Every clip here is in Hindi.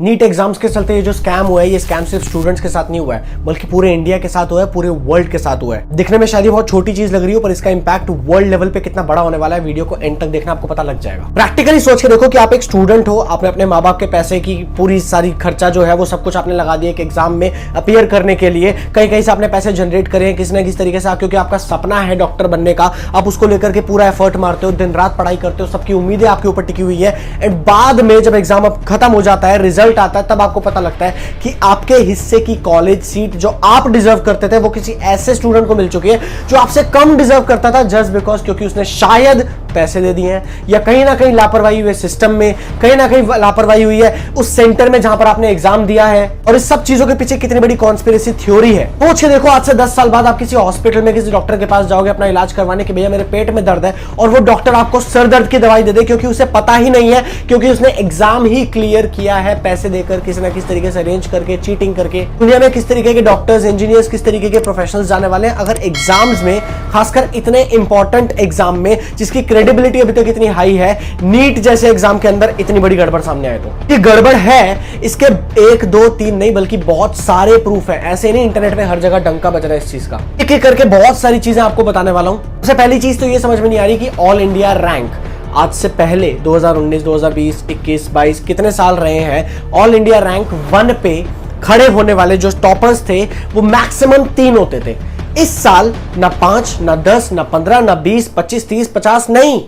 नीट एग्जाम्स के चलते ये जो स्कैम हुआ है, ये स्कैम सिर्फ स्टूडेंट्स के साथ नहीं हुआ है, बल्कि पूरे इंडिया के साथ हुआ है, पूरे वर्ल्ड के साथ हुआ है। दिखने में शायद बहुत छोटी चीज लग रही हो, पर इसका इंपैक्ट वर्ल्ड लेवल पे कितना बड़ा होने वाला है, वीडियो को एंड तक देखना, आपको पता लग जाएगा। प्रैक्टिकली सोच के देखो कि आप एक स्टूडेंट हो, आपने अपने माँ बाप के पैसे की पूरी सारी खर्चा जो है वो सब कुछ आपने लगा दिया एक एग्जाम में अपियर करने के लिए। कहीं से आपने पैसे जनरेट करे हैं किसी ना किसी तरीके से, क्योंकि आपका सपना है डॉक्टर बनने का, आप उसको लेकर के पूरा एफर्ट मारते हो, दिन रात पढ़ाई करते हो, सबकी उम्मीदें आपके ऊपर टिकी हुई है। एंड बाद में जब एग्जाम खत्म हो जाता है, रिजल्ट आता है, तब आपको पता लगता है कि आपके हिस्से की कॉलेज सीट जो आप डिजर्व करते थे वो किसी ऐसे स्टूडेंट को मिल चुकी है जो आपसे कम डिजर्व करता था, जस्ट बिकॉज क्योंकि उसने शायद पैसे दे दिए हैं, या कहीं ना कहीं लापरवाही हुई है सिस्टम में, कहीं ना कहीं लापरवाही हुई है उस सेंटर में जहां पर आपने एग्जाम दिया है। और इस सब चीजों के पीछे कितनी बड़ी कॉन्स्पिरेसी थ्योरी है। सोच के देखो, आज से 10 साल बाद आप किसी हॉस्पिटल में किसी डॉक्टर के पास जाओगे अपना इलाज करवाने के, भैया मेरे पेट में दर्द है, और वो डॉक्टर आपको सर दर्द की दवाई दे दे, क्योंकि उसे पता ही नहीं है, क्योंकि उसने एग्जाम ही क्लियर किया है पैसे देकर, किसी ना किसी तरीके से अरेंज करके, चीटिंग करके। दुनिया में किस तरीके के डॉक्टर्स, इंजीनियर्स, किस तरीके के प्रोफेशनल्स जाने वाले हैं अगर एग्जाम्स में, खासकर इतने इंपॉर्टेंट एग्जाम में जिसकी क्रेडिबिलिटी अभी तक इतनी हाई है, नीट जैसे एग्जाम के अंदर इतनी बड़ी गड़बड़ सामने आए। तो ये गड़बड़ है, इसके 1 2 3 नहीं बल्कि बहुत सारे प्रूफ है। ऐसे नहीं इंटरनेट में हर जगह डंका बज रहा है इस चीज का। एक एक करके बहुत सारी चीजें आपको बताने वाला हूं। सबसे पहली चीज तो ये समझ में नहीं आ रही कि ऑल इंडिया रैंक आज से पहले 2019, 2020, 21, 22 कितने साल रहे हैं, ऑल इंडिया रैंक 1 पे खड़े होने वाले जो टॉपर्स थे वो मैक्सिमम 3 होते थे। इस साल ना 5, ना 10, ना 15, ना 20, 25, 30, 50 नहीं,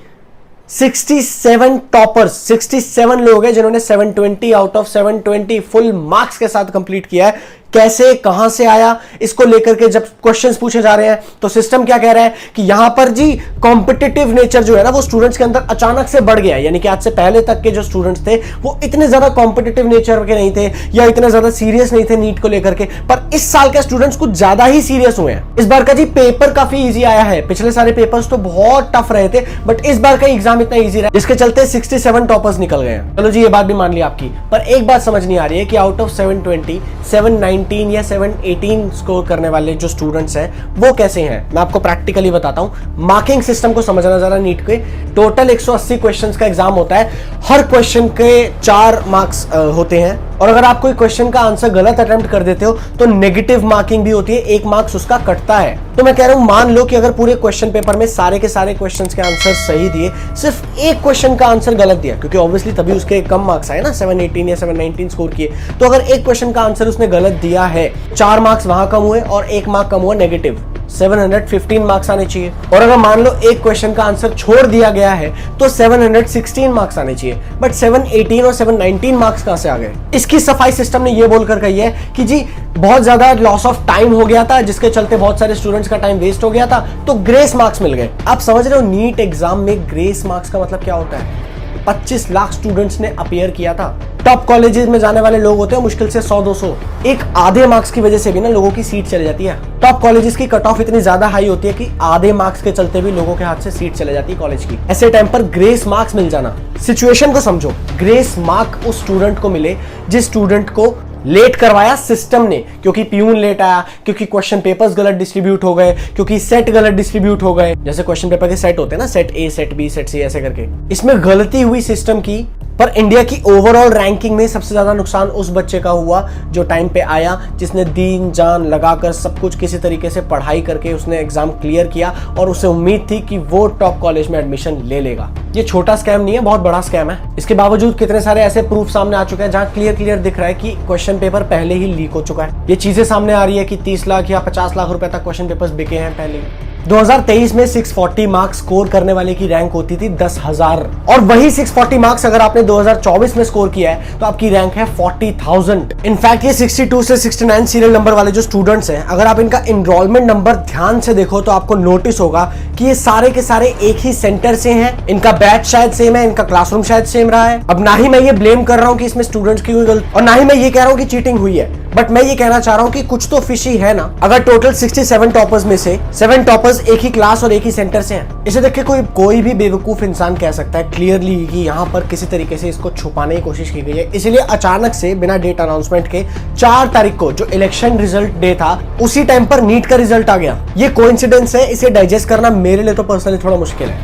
67 टॉपर्स, 67 लोग हैं जिन्होंने 720 आउट ऑफ 720 फुल मार्क्स के साथ कंप्लीट किया है। कैसे, कहां से आया, इसको लेकर के जब क्वेश्चंस पूछे जा रहे हैं तो सिस्टम क्या कह रहा है कि यहां पर जी कॉम्पिटिटिव नेचर जो है ना वो स्टूडेंट्स के अंदर अचानक से बढ़ गया है। यानी कि आज से पहले तक के जो स्टूडेंट्स थे वो इतने ज्यादा कॉम्पिटिटिव नेचर के नहीं थे या इतने ज्यादा सीरियस नहीं थे नीट को लेकर के, पर इस साल के स्टूडेंट्स कुछ ज्यादा ही सीरियस हुए हैं। इस बार का जी पेपर काफी ईजी आया है, पिछले सारे पेपर्स तो बहुत टफ रहे थे, बट इस बार का एग्जाम इतना ईजी रहा जिसके चलते 67 टॉपर्स निकल गए हैं। चलो जी ये बात भी मान ली आपकी, पर एक बात समझ नहीं आ रही है कि आउट ऑफ 720, 719 या 718 स्कोर करने वाले जो स्टूडेंट्स हैं वो कैसे हैं। मैं आपको प्रैक्टिकली बताता हूं। मार्किंग सिस्टम को समझना जरा। नीट के टोटल 180 क्वेश्चंस का एग्जाम होता है, हर क्वेश्चन के 4 मार्क्स होते हैं, और अगर आप कोई क्वेश्चन का आंसर गलत अटेम्प्ट कर देते हो तो नेगेटिव मार्किंग भी होती है, 1 मार्क्स उसका कटता है। तो मैं कह रहा हूं, मान लो कि अगर पूरे क्वेश्चन पेपर में सारे के सारे क्वेश्चंस के आंसर सही दिए, सिर्फ एक क्वेश्चन का आंसर गलत दिया, क्योंकि ऑब्वियसली तभी उसके कम मार्क्स आए ना, 718 या 719 स्कोर किए। तो अगर एक क्वेश्चन का आंसर उसने गलत दिया है, 4 मार्क्स वहां कम हुए और 1 मार्क कम हुआ नेगेटिव, 715 मार्क्स आने चाहिए। और अगर मान लो एक क्वेश्चन का आंसर छोड़ दिया गया है तो 716 मार्क्स आने चाहिए, बट 718 और 719 मार्क्स कहां से आ गए? इसकी सफाई सिस्टम ने यह बोलकर कही है कि जी बहुत ज्यादा लॉस ऑफ टाइम हो गया था, जिसके चलते बहुत सारे स्टूडेंट्स का टाइम वेस्ट हो गया था, तो ग्रेस मार्क्स मिल गए। आप समझ रहे हो नीट एग्जाम में ग्रेस मार्क्स का मतलब क्या होता है? 25 लाख स्टूडेंट्स ने अपीयर किया था। टॉप कॉलेजेस में जाने वाले लोग होते हैं मुश्किल से 100-200, एक आधे मार्क्स की वजह से भी ना लोगों की सीट चले जाती है। टॉप कॉलेजेस की कट ऑफ इतनी ज्यादा हाई होती है कि आधे मार्क्स के चलते भी लोगों के हाथ से सीट चले जाती है कॉलेज की। ऐसे टाइम पर ग्रेस मार्क्स मिल जाना, सिचुएशन को समझो, ग्रेस मार्क उस स्टूडेंट को मिले जिस स्टूडेंट को लेट करवाया सिस्टम ने, क्योंकि प्यून लेट आया, क्योंकि क्वेश्चन पेपर्स गलत डिस्ट्रीब्यूट हो गए, क्योंकि सेट गलत डिस्ट्रीब्यूट हो गए। जैसे क्वेश्चन पेपर के सेट होते हैं ना, set A, set B, set C, ऐसे करके। इसमें गलती हुई सिस्टम की, पर इंडिया की ओवरऑल रैंकिंग में सबसे ज्यादा नुकसान उस बच्चे का हुआ जो टाइम पे आया, जिसने दीन जान लगाकर सब कुछ किसी तरीके से पढ़ाई करके उसने एग्जाम क्लियर किया और उसे उम्मीद थी कि वो टॉप कॉलेज में एडमिशन ले लेगा। ये छोटा स्कैम नहीं है, बहुत बड़ा स्कैम है। इसके बावजूद कितने सारे ऐसे प्रूफ सामने आ चुके हैं जहां क्लियर दिख रहा है कि क्वेश्चन पेपर पहले ही लीक हो चुका है। ये चीजें सामने आ रही है कि 30 लाख या 50 लाख रुपए तक क्वेश्चन पेपर्स बिके हैं पहले। 2023 में 640 मार्क्स स्कोर करने वाले की रैंक होती थी 10,000, और वही 640 मार्क्स अगर आपने 2024 में स्कोर किया है तो आपकी रैंक है 40,000। इनफैक्ट ये 62 से 69 सीरियल नंबर वाले जो स्टूडेंट्स हैं, अगर आप इनका एनरोलमेंट नंबर ध्यान से देखो तो आपको नोटिस होगा कि ये सारे के सारे एक ही सेंटर से हैं, इनका बैच शायद सेम है, इनका क्लासरूम शायद सेम रहा है। अब ना ही मैं ये ब्लेम कर रहा हूं कि इसमें स्टूडेंट्स की कोई गलती, और ना ही मैं ये कह रहा हूं कि चीटिंग हुई है, बट मैं ये कहना चाह रहा हूं कि कुछ तो फिशी है ना। अगर टोटल 67 टॉपर्स में से 7 टॉपर्स एक ही क्लास और एक ही सेंटर से हैं, इसे देख के कोई भी बेवकूफ इंसान कह सकता है क्लियरली कि यहाँ पर किसी तरीके से इसको छुपाने की कोशिश की गई है। इसलिए अचानक से बिना डेट अनाउंसमेंट के 4 तारीख को जो इलेक्शन रिजल्ट डे था उसी टाइम पर नीट का रिजल्ट आ गया। ये कोइंसिडेंस है, इसे डाइजेस्ट करना मेरे लिए तो पर्सनली थोड़ा मुश्किल है।